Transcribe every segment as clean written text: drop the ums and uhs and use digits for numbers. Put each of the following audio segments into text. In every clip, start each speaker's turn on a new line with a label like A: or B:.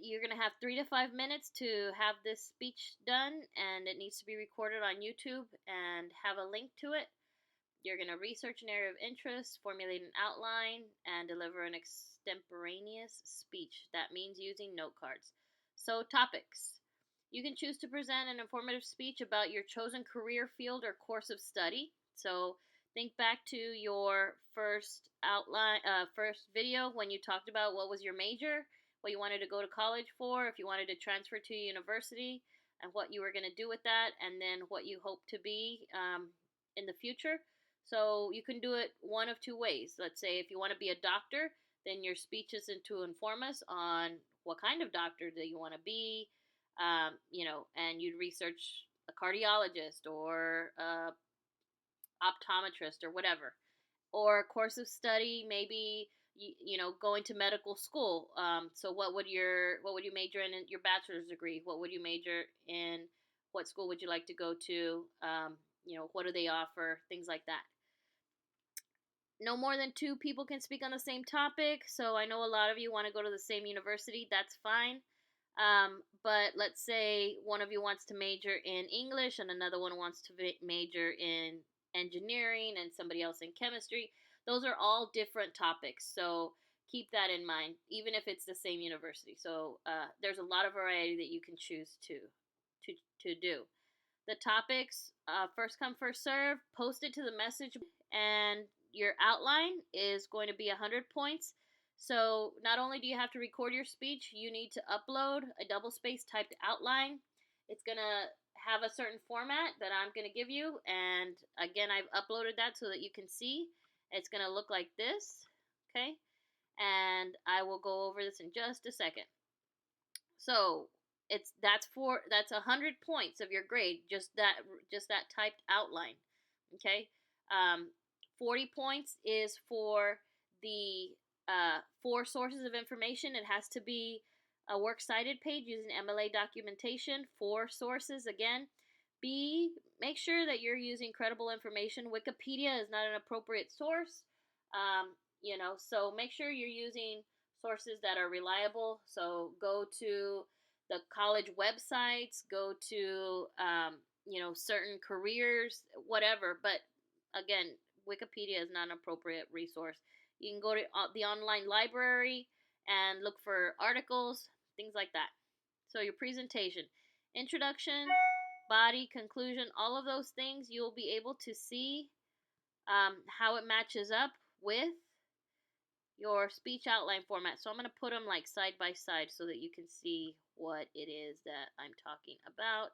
A: you're going to have 3 to 5 minutes to have this speech done, and it needs to be recorded on YouTube and have a link to it. You're going to research an area of interest, formulate an outline, and deliver an extemporaneous speech. That means using note cards. So, topics. You can choose to present an informative speech about your chosen career field or course of study. So, think back to your first first video when you talked about what was your major, what you wanted to go to college for, if you wanted to transfer to university, and what you were going to do with that, and then what you hope to be in the future. So you can do it one of two ways. Let's say if you want to be a doctor, then your speech is to inform us on what kind of doctor that you want to be, and you'd research a cardiologist or optometrist or whatever, or a course of study, maybe going to medical school. So what would you major in your bachelor's degree? What would you major in? What school would you like to go to? What do they offer? Things like that. No more than 2 people can speak on the same topic. So I know a lot of you want to go to the same university. That's fine. But let's say one of you wants to major in English and another one wants to major in engineering and somebody else in chemistry. Those are all different topics. So keep that in mind, even if it's the same university. So there's a lot of variety that you can choose to do. The topics, first come, first serve. Post it to the message, and your outline is going to be 100 points. So not only do you have to record your speech, you need to upload a double-spaced typed outline. It's going to have a certain format that I'm going to give you, and again, I've uploaded that so that you can see. It's going to look like this, okay? And I will go over this in just a second. So that's 100 points of your grade, just that typed outline, okay? 40 points is for the 4 sources of information. It has to be a works cited page using MLA documentation. 4 sources again. Make sure that you're using credible information. Wikipedia is not an appropriate source. So make sure you're using sources that are reliable. So go to the college websites, go to certain careers, whatever. But again, Wikipedia is not an appropriate resource. You can go to the online library and look for articles, things like that. So your presentation, introduction, body, conclusion, all of those things, you'll be able to see how it matches up with your speech outline format. So I'm going to put them like side by side so that you can see what it is that I'm talking about.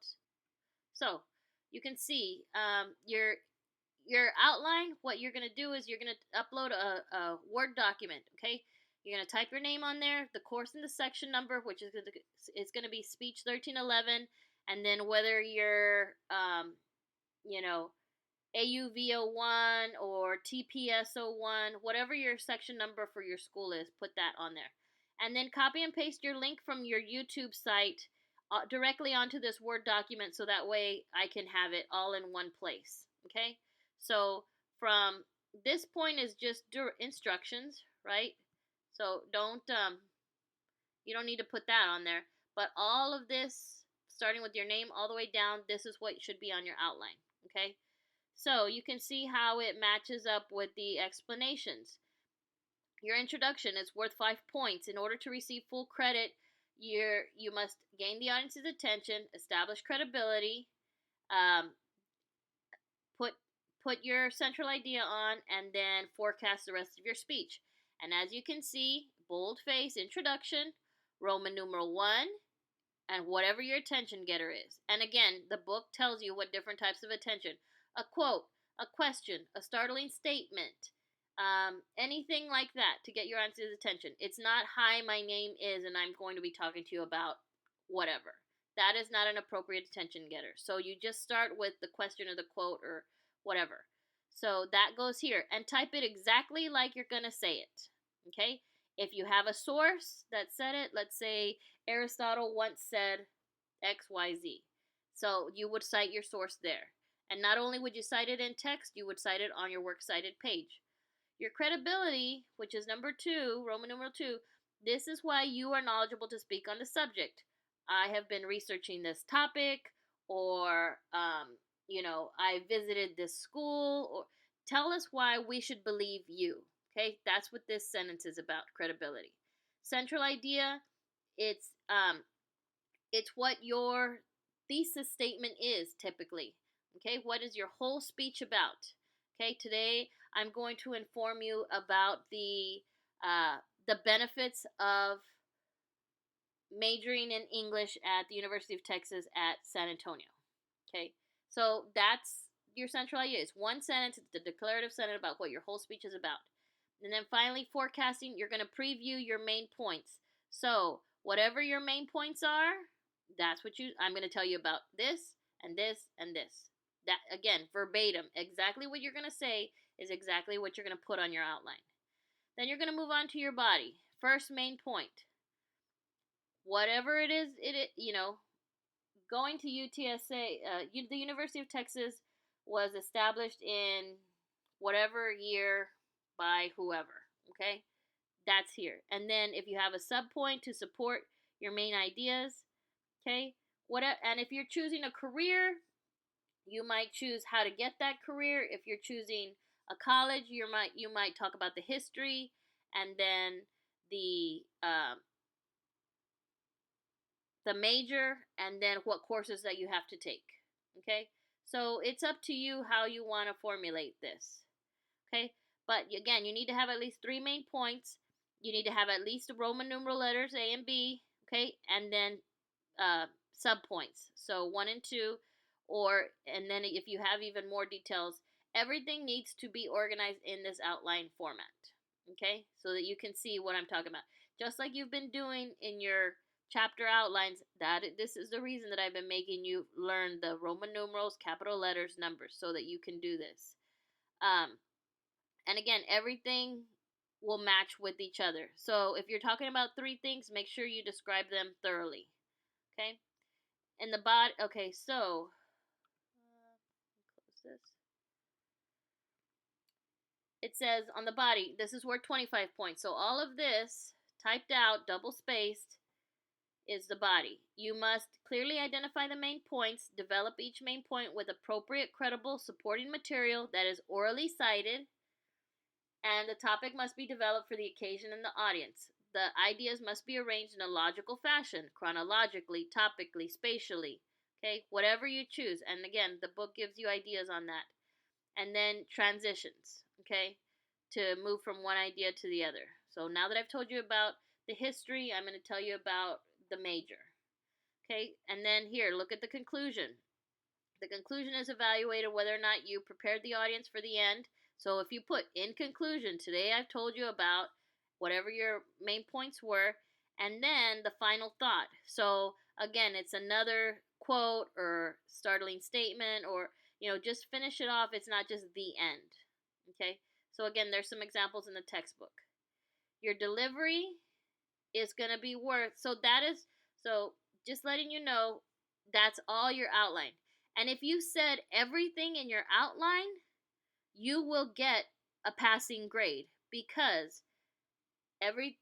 A: So you can see your outline. What you're going to do is you're going to upload a Word document, okay? You're going to type your name on there, the course and the section number, which is going to be speech 1311, and then whether you're AUV01 or TPS01, whatever your section number for your school is, put that on there. And then copy and paste your link from your YouTube site directly onto this Word document so that way I can have it all in one place, okay? So from this point is just instructions, right? So you don't need to put that on there. But all of this, starting with your name all the way down, this is what should be on your outline, okay? So you can see how it matches up with the explanations. Your introduction is worth 5 points. In order to receive full credit, you must gain the audience's attention, establish credibility, put your central idea on, and then forecast the rest of your speech. And as you can see, boldface, introduction, Roman numeral 1, and whatever your attention getter is. And again, the book tells you what different types of attention. A quote, a question, a startling statement, anything like that to get your audience's attention. It's not, hi, my name is, and I'm going to be talking to you about whatever. That is not an appropriate attention getter. So you just start with the question or the quote or whatever. So that goes here. And type it exactly like you're going to say it. Okay? If you have a source that said it, let's say Aristotle once said XYZ. So you would cite your source there. And not only would you cite it in text, you would cite it on your works cited page. Your credibility, which is number 2, Roman numeral 2, This is why you are knowledgeable to speak on the subject. I have been researching this topic, or, I visited this school, or tell us why we should believe you. Okay, that's what this sentence is about, credibility. Central idea, it's um, it's what your thesis statement is typically. Okay, what is your whole speech about? Okay, today I'm going to inform you about the benefits of majoring in English at the University of Texas at San Antonio. Okay, so that's your central idea. It's one sentence, it's the declarative sentence about what your whole speech is about. And then finally, forecasting, you're going to preview your main points. So, whatever your main points are, that's what I'm going to tell you about this and this and this. That, again, verbatim, exactly what you're going to say is exactly what you're going to put on your outline. Then you're going to move on to your body. First main point. Whatever it is, going to UTSA, the University of Texas was established in whatever year by whoever. Okay, that's here. And then if you have a subpoint to support your main ideas, okay, and if you're choosing a career, you might choose how to get that career. If you're choosing a college, you might talk about the history, and then the major, and then what courses that you have to take. Okay, so it's up to you how you want to formulate this. Okay, but again, you need to have at least 3 main points. You need to have at least the Roman numeral letters A and B. Okay, and then subpoints, so 1 and 2, and then if you have even more details, everything needs to be organized in this outline format. Okay, so that you can see what I'm talking about, just like you've been doing in your chapter outlines. This is the reason that I've been making you learn the Roman numerals, capital letters, numbers, so that you can do this. And again, everything will match with each other. So if you're talking about 3 things, make sure you describe them thoroughly. Okay? And the body. Okay, so close this. It says on the body, this is worth 25 points. So all of this typed out, double spaced, is the body. You must clearly identify the main points, develop each main point with appropriate, credible, supporting material that is orally cited, and the topic must be developed for the occasion and the audience. The ideas must be arranged in a logical fashion, chronologically, topically, spatially. Okay, whatever you choose. And again, the book gives you ideas on that. And then transitions, okay, to move from one idea to the other. So now that I've told you about the history, I'm going to tell you about the major. Okay, and then here, look at the conclusion. The conclusion is evaluated whether or not you prepared the audience for the end. So if you put in conclusion, today I've told you about whatever your main points were, and then the final thought. So again, it's another quote or startling statement, or just finish it off. It's not just the end. Okay? So again, there's some examples in the textbook. Your delivery is going to be worth, so just letting you know, that's all your outline. And if you said everything in your outline, you will get a passing grade, because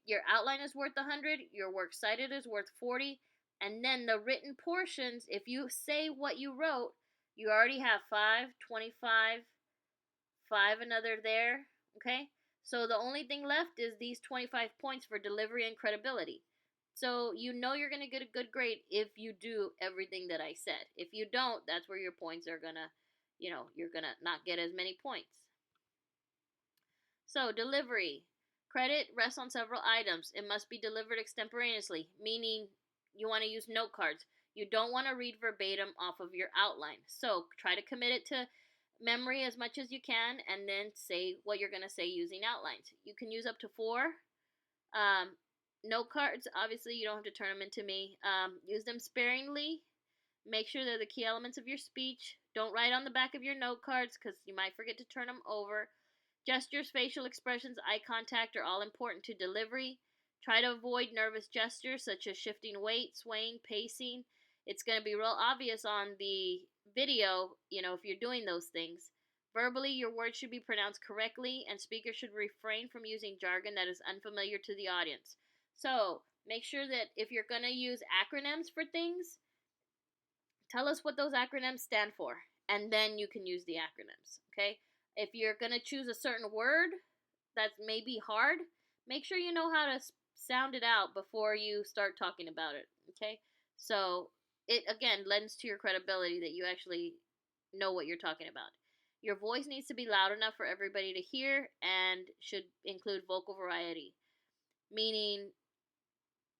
A: your outline is worth 100, your works cited is worth 40, and then the written portions, if you say what you wrote, you already have 5, 25, 5 another there, okay? So the only thing left is these 25 points for delivery and credibility. So you're going to get a good grade if you do everything that I said. If you don't, that's where your points are going to, you're going to not get as many points. So delivery. Credit rests on several items. It must be delivered extemporaneously, meaning you want to use note cards. You don't want to read verbatim off of your outline. So try to commit it to memory as much as you can, and then say what you're going to say using outlines. You can use up to 4. Note cards, obviously you don't have to turn them into me. Use them sparingly. Make sure they're the key elements of your speech. Don't write on the back of your note cards, because you might forget to turn them over. Gestures, facial expressions, eye contact are all important to delivery. Try to avoid nervous gestures such as shifting weight, swaying, pacing. It's going to be real obvious on the video, if you're doing those things. Verbally, your words should be pronounced correctly, and speakers should refrain from using jargon that is unfamiliar to the audience. So make sure that if you're going to use acronyms for things, tell us what those acronyms stand for, and then you can use the acronyms, okay? If you're going to choose a certain word that's maybe hard, make sure you know how to sound it out before you start talking about it, okay? So it again lends to your credibility that you actually know what you're talking about. Your voice needs to be loud enough for everybody to hear and should include vocal variety, meaning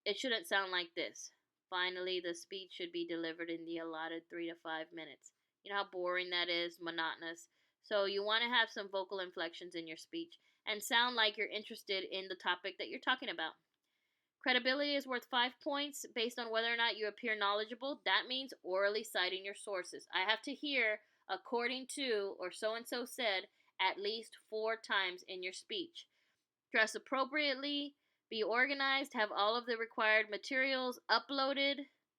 A: it shouldn't sound like this. Finally, the speech should be delivered in the allotted 3 to 5 minutes. You know how boring that is, monotonous. So, you want to have some vocal inflections in your speech and sound like you're interested in the topic that you're talking about. Credibility is worth 5 points based on whether or not you appear knowledgeable. That means orally citing your sources. I have to hear, according to, or so and so said, at least 4 times in your speech. Dress appropriately, be organized, have all of the required materials uploaded.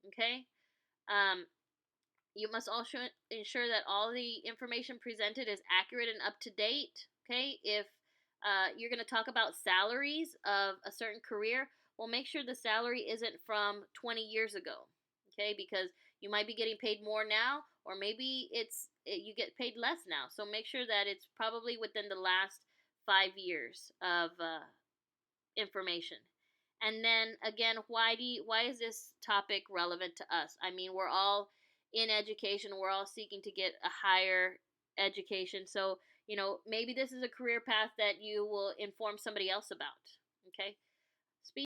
A: Okay. Um, you must also ensure that all the information presented is accurate and up to date. Okay. If you're going to talk about salaries of a certain career, well, make sure the salary isn't from 20 years ago. Okay. Because you might be getting paid more now, or maybe you get paid less now. So make sure that it's probably within the last 5 years of information. And then again, why is this topic relevant to us? I mean, we're all in education, we're all seeking to get a higher education. So, maybe this is a career path that you will inform somebody else about. Okay?